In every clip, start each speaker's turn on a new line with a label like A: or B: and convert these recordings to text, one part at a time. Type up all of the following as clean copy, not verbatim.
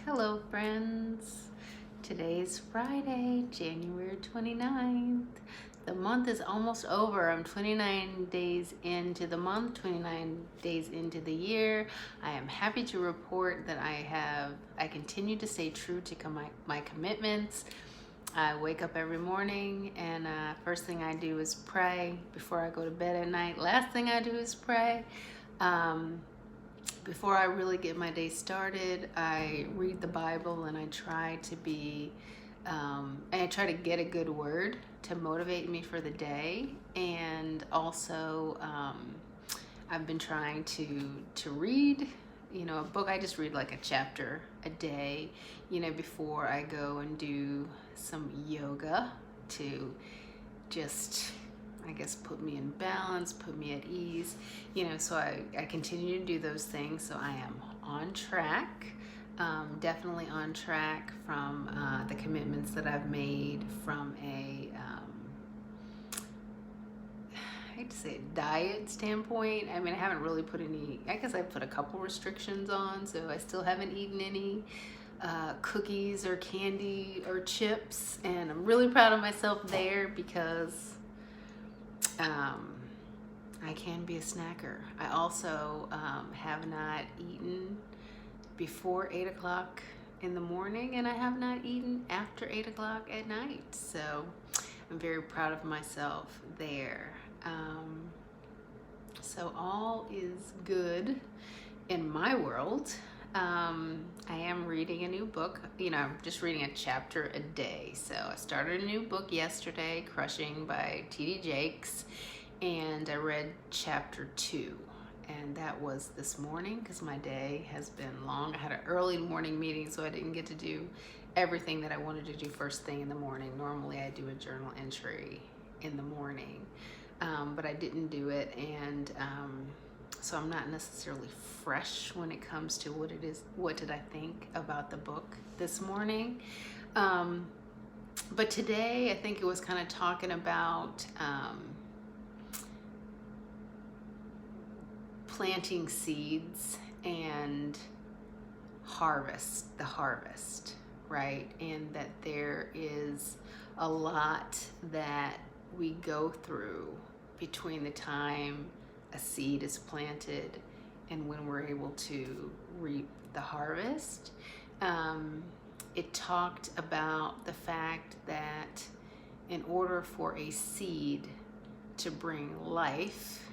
A: Hello, friends. Today's Friday, January 29th. The month is almost over. I'm 29 days into the month, 29 days into the year. I am happy to report that I continue to stay true to my commitments. I wake up every morning and first thing I do is pray before I go to bed at night. Last thing I do is pray. Before I really get my day started, I read the Bible and I try to get a good word to motivate me for the day. And also, I've been trying to read, a book. I just read like a chapter a day, before I go and do some yoga to just, I guess, put me in balance, put me at ease, so I continue to do those things. So I am on track, definitely on track from the commitments that I've made from I hate to say diet standpoint. I mean, I haven't really put I guess I put a couple restrictions on, so I still haven't eaten any cookies or candy or chips, and I'm really proud of myself there because I can be a snacker. I also have not eaten before 8 o'clock in the morning, and I have not eaten after 8 o'clock at night. So I'm very proud of myself there. So all is good in my world. I am reading a new book. I'm just reading a chapter a day. So I started a new book yesterday, Crushing by T.D. Jakes, and I read chapter 2. And that was this morning because my day has been long. I had an early morning meeting, so I didn't get to do everything that I wanted to do first thing in the morning. Normally I do a journal entry in the morning, but I didn't do it, and so I'm not necessarily fresh when it comes to what did I think about the book this morning. But today I think it was kind of talking about planting seeds and the harvest, right? And that there is a lot that we go through between the time a seed is planted and when we're able to reap the harvest. It talked about the fact that in order for a seed to bring life,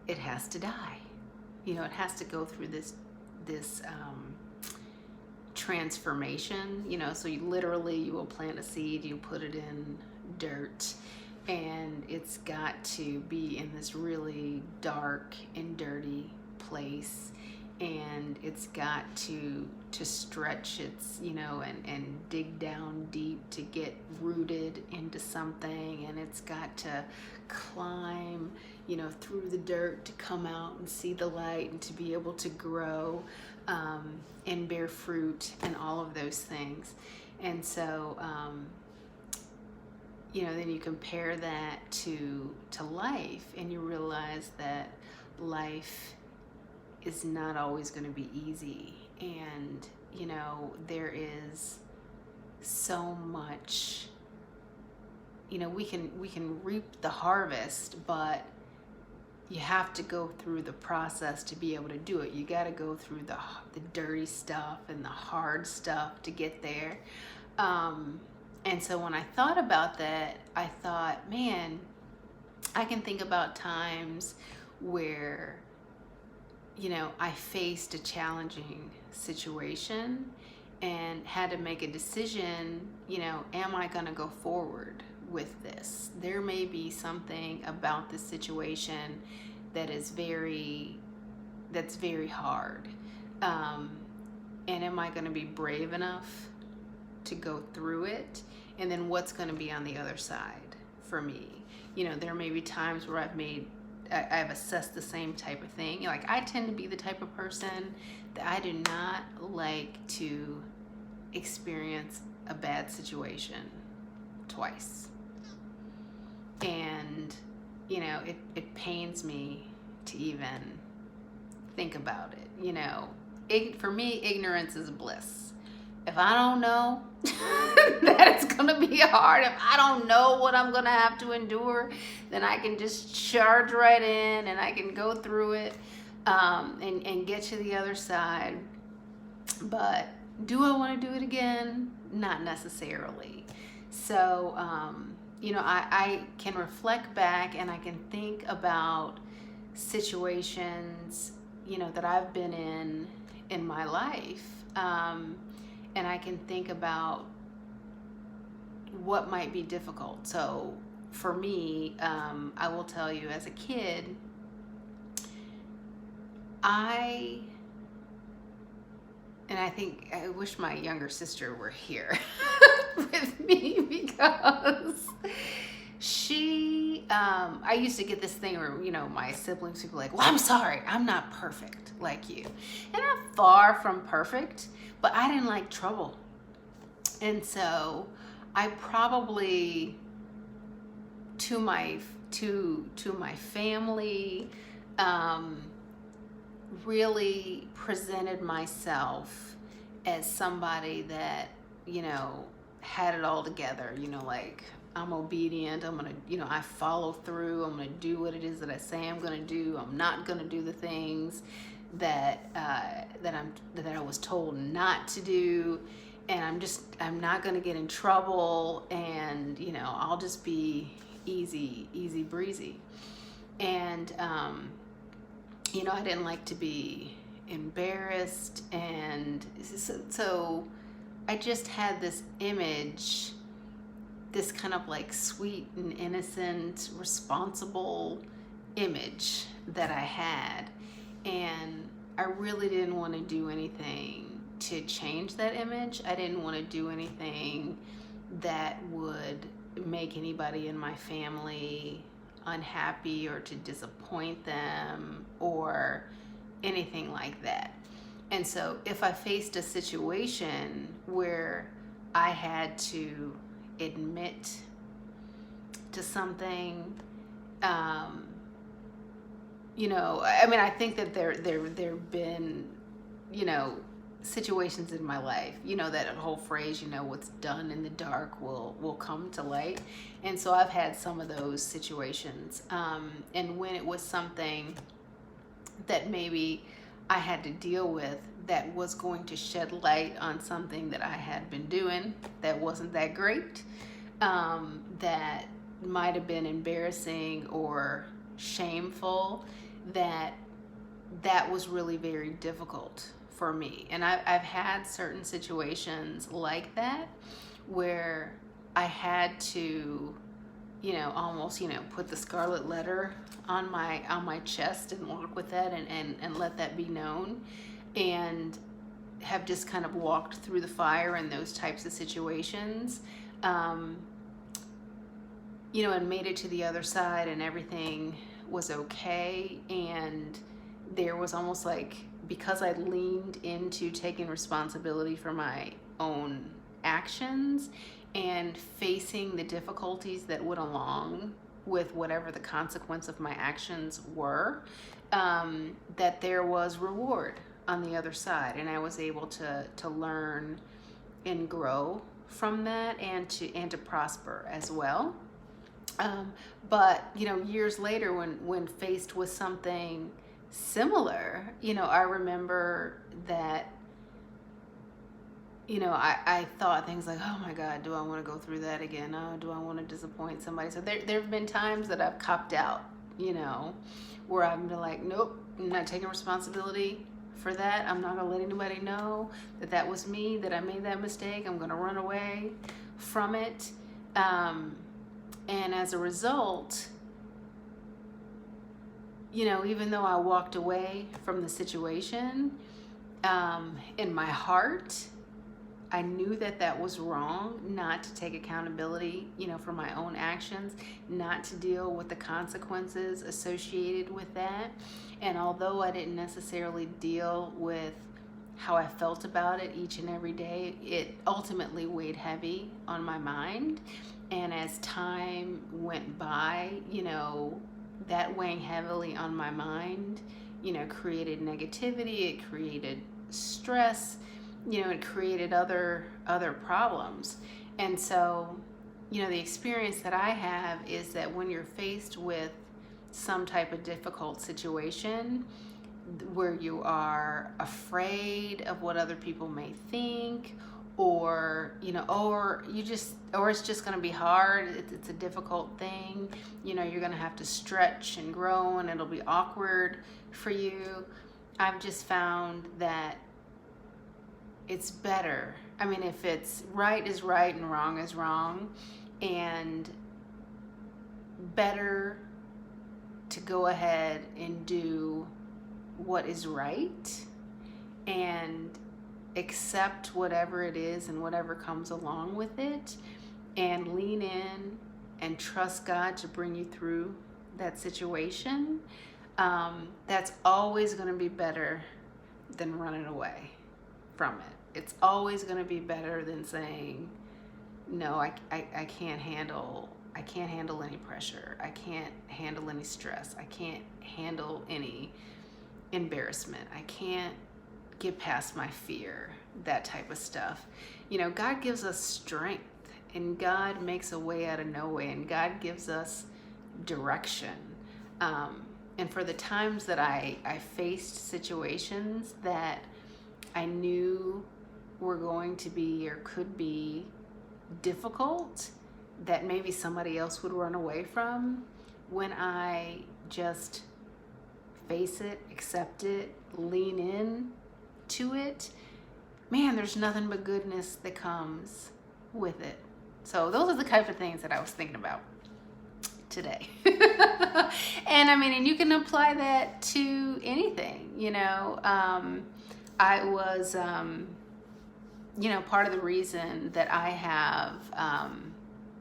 A: it has to die. It has to go through this transformation. So you will plant a seed, you put it in dirt, and it's got to be in this really dark and dirty place, and it's got to stretch its and dig down deep to get rooted into something, and it's got to climb through the dirt to come out and see the light and to be able to grow and bear fruit and all of those things. And so then you compare that to life, and you realize that life is not always going to be easy, and there is so much. We can reap the harvest, but you have to go through the process to be able to do it. You got to go through the dirty stuff and the hard stuff to get there. And so when I thought about that, I thought, man, I can think about times where, I faced a challenging situation and had to make a decision, am I going to go forward with this? There may be something about this situation that's very hard. And am I going to be brave enough to go through it? And then what's going to be on the other side for me? There may be times where I've assessed the same type of thing. Like, I tend to be the type of person that I do not like to experience a bad situation twice. And, it pains me to even think about it. for me, ignorance is bliss. If I don't know that it's gonna be hard, if I don't know what I'm gonna have to endure, then I can just charge right in and I can go through it, and get to the other side. But do I want to do it again? Not necessarily. So, I can reflect back and I can think about situations, that I've been in my life. And I can think about what might be difficult. So for me, I will tell you, as a kid, I wish my younger sister were here with me, because I used to get this thing where, my siblings would be like, well, I'm sorry, I'm not perfect like you. And I'm far from perfect, but I didn't like trouble. And so I probably, to my family, really presented myself as somebody that, had it all together, like, I'm obedient, I'm gonna, I follow through, I'm gonna do what it is that I say I'm gonna do, I'm not gonna do the things that I was told not to do, and I'm not gonna get in trouble, and, I'll just be easy breezy. And I didn't like to be embarrassed, and so I just had this image, this kind of like sweet and innocent, responsible image that I had, and I really didn't want to do anything to change that image. I didn't want to do anything that would make anybody in my family unhappy or to disappoint them or anything like that. And so if I faced a situation where I had to admit to something, I think that there have been, situations in my life, that whole phrase, what's done in the dark will come to light. And so I've had some of those situations. And when it was something that maybe I had to deal with that was going to shed light on something that I had been doing that wasn't that great, that might have been embarrassing or shameful, that was really very difficult for me. And I've had certain situations like that where I had to, almost, put the scarlet letter on my chest and walk with that and let that be known, and have just kind of walked through the fire in those types of situations, and made it to the other side, and everything was okay. And there was almost like, because I leaned into taking responsibility for my own actions and facing the difficulties that went along with whatever the consequence of my actions were, that there was reward on the other side, and I was able to learn and grow from that, and to prosper as well. But years later, when faced with something similar, I remember that, I thought things like, oh my God, do I want to go through that again? Oh, do I want to disappoint somebody? So there have been times that I've copped out, where I've been like, nope, I'm not taking responsibility for that. I'm not gonna let anybody know that was me, that I made that mistake. I'm gonna run away from it. And as a result, even though I walked away from the situation, in my heart, I knew that was wrong, not to take accountability, for my own actions, not to deal with the consequences associated with that. And although I didn't necessarily deal with how I felt about it each and every day, it ultimately weighed heavy on my mind. And as time went by, that weighing heavily on my mind, created negativity. It created stress, it created other problems. And so, the experience that I have is that when you're faced with some type of difficult situation where you are afraid of what other people may think, or it's just going to be hard, it's a difficult thing, you're going to have to stretch and grow, and it'll be awkward for you. I've just found that it's better. I mean, if it's right is right and wrong is wrong, and better to go ahead and do what is right and accept whatever it is and whatever comes along with it, and lean in and trust God to bring you through that situation. That's always going to be better than running away from it. It's always going to be better than saying, no, I can't handle any pressure. I can't handle any stress. I can't handle any embarrassment. I can't get past my fear, that type of stuff. God gives us strength, and God makes a way out of no way, and God gives us direction. And for the times that I faced situations that I knew were going to be or could be difficult, that maybe somebody else would run away from, when I just face it, accept it, lean in to it, man, there's nothing but goodness that comes with it. So those are the type of things that I was thinking about today. And you can apply that to anything. I was, part of the reason that I have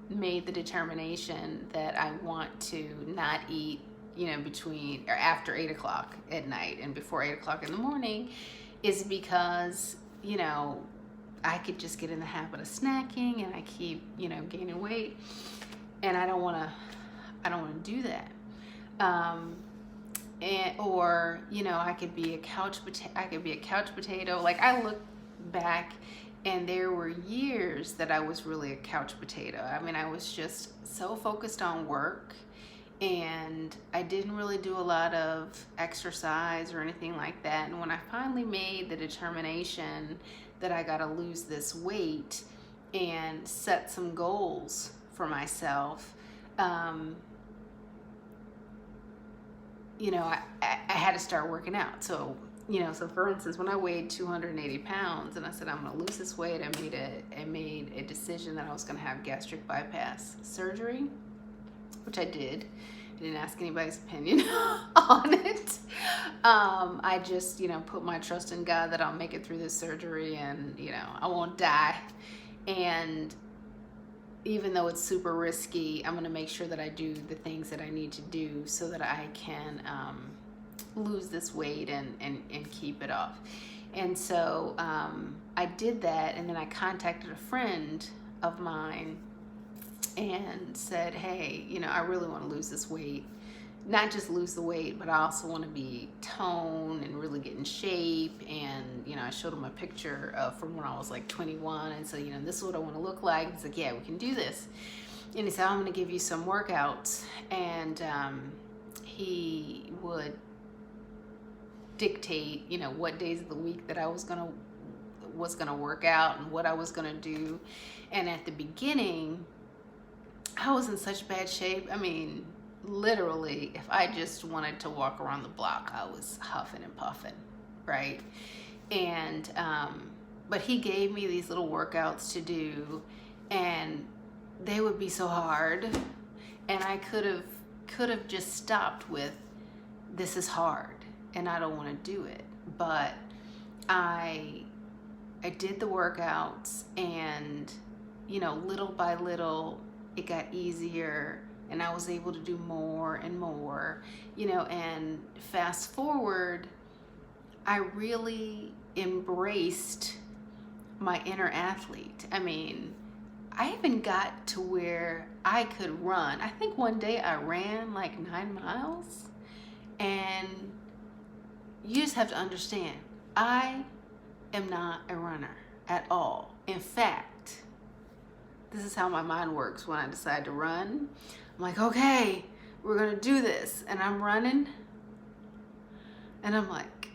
A: made the determination that I want to not eat, between or after 8 o'clock at night and before 8 o'clock in the morning, is because, I could just get in the habit of snacking, and I keep, gaining weight, and I don't want to do that. Or I could be a couch potato. Like, I look back, and there were years that I was really a couch potato. I was just so focused on work, and I didn't really do a lot of exercise or anything like that. And when I finally made the determination that I got to lose this weight and set some goals for myself, I had to start working out. So for instance, when I weighed 280 pounds and I said, I'm going to lose this weight, I made a decision that I was going to have gastric bypass surgery, which I did. I didn't ask anybody's opinion on it. I just, put my trust in God that I'll make it through this surgery, and, I won't die. And even though it's super risky, I'm going to make sure that I do the things that I need to do so that I can lose this weight and keep it off. And so I did that, and then I contacted a friend of mine and said, hey, I really want to lose this weight. Not just lose the weight, but I also want to be toned and really get in shape. And, I showed him a picture from when I was like 21 and said, this is what I want to look like. He's like, yeah, we can do this. And he said, I'm going to give you some workouts. And he would dictate, what days of the week that I was going to work out and what I was going to do. And at the beginning, I was in such bad shape. Literally, if I just wanted to walk around the block, I was huffing and puffing, right? And but he gave me these little workouts to do, and they would be so hard, and I could have just stopped with, this is hard and I don't want to do it. But I did the workouts, and little by little it got easier, and I was able to do more and more, and fast forward, I really embraced my inner athlete. I even got to where I could run. I think one day I ran like 9 miles, and you just have to understand, I am not a runner at all. In fact, this is how my mind works when I decide to run. I'm like, okay, we're gonna do this. And I'm running, and I'm like,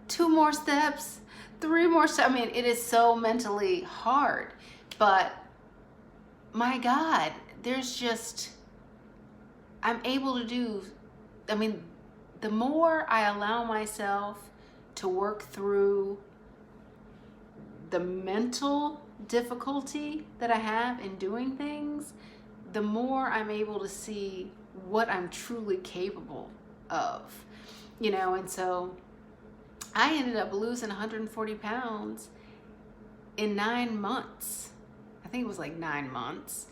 A: 2 more steps, 3 more steps. I mean, it is so mentally hard, but my God, I'm able to do, I mean, the more I allow myself to work through the mental difficulty that I have in doing things, the more I'm able to see what I'm truly capable of, and so I ended up losing 140 pounds in 9 months. I think it was like 9 months.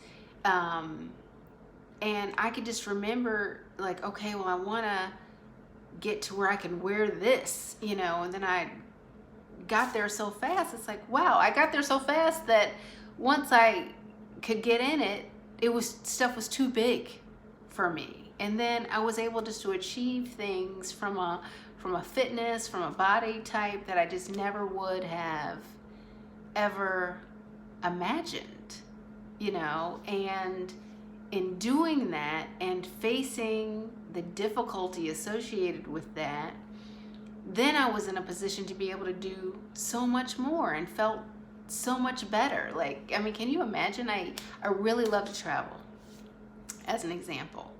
A: And I could just remember, like, okay, well, I want to get to where I can wear this, and then I got there so fast. It's like, wow, I got there so fast that once I could get in it, stuff was too big for me. And then I was able just to achieve things from a fitness, from a body type that I just never would have ever imagined, and in doing that and facing the difficulty associated with that, then I was in a position to be able to do so much more and felt so much better. Like, I mean, can you imagine? I really love to travel, as an example.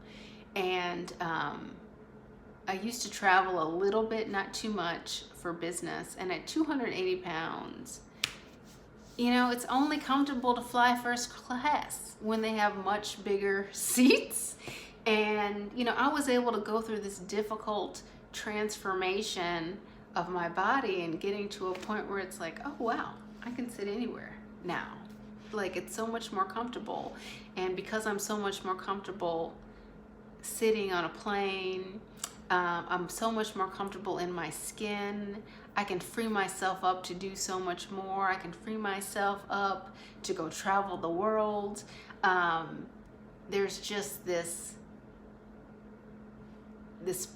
A: And I used to travel a little bit, not too much, for business. And at 280 pounds, it's only comfortable to fly first class when they have much bigger seats. And, I was able to go through this difficult transformation of my body and getting to a point where it's like, oh, wow, I can sit anywhere now. Like, it's so much more comfortable. And because I'm so much more comfortable sitting on a plane, I'm so much more comfortable in my skin. I can free myself up to do so much more. I can free myself up to go travel the world. There's just this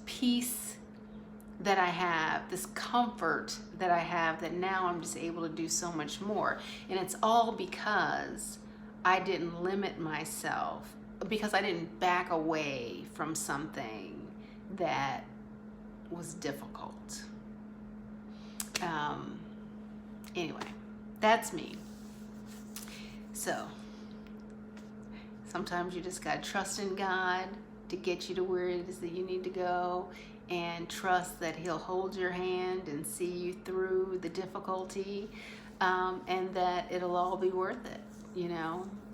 A: peace that I have, this comfort that I have, that now I'm just able to do so much more. And it's all because I didn't limit myself, because I didn't back away from something that was difficult. Anyway, that's me. So sometimes you just gotta trust in God to get you to where it is that you need to go, and trust that He'll hold your hand and see you through the difficulty, and that it'll all be worth it.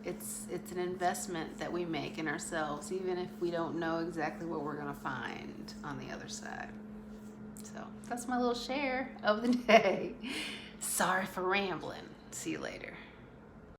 A: It's an investment that we make in ourselves, even if we don't know exactly what we're gonna find on the other side. So that's my little share of the day. Sorry for rambling. See you later.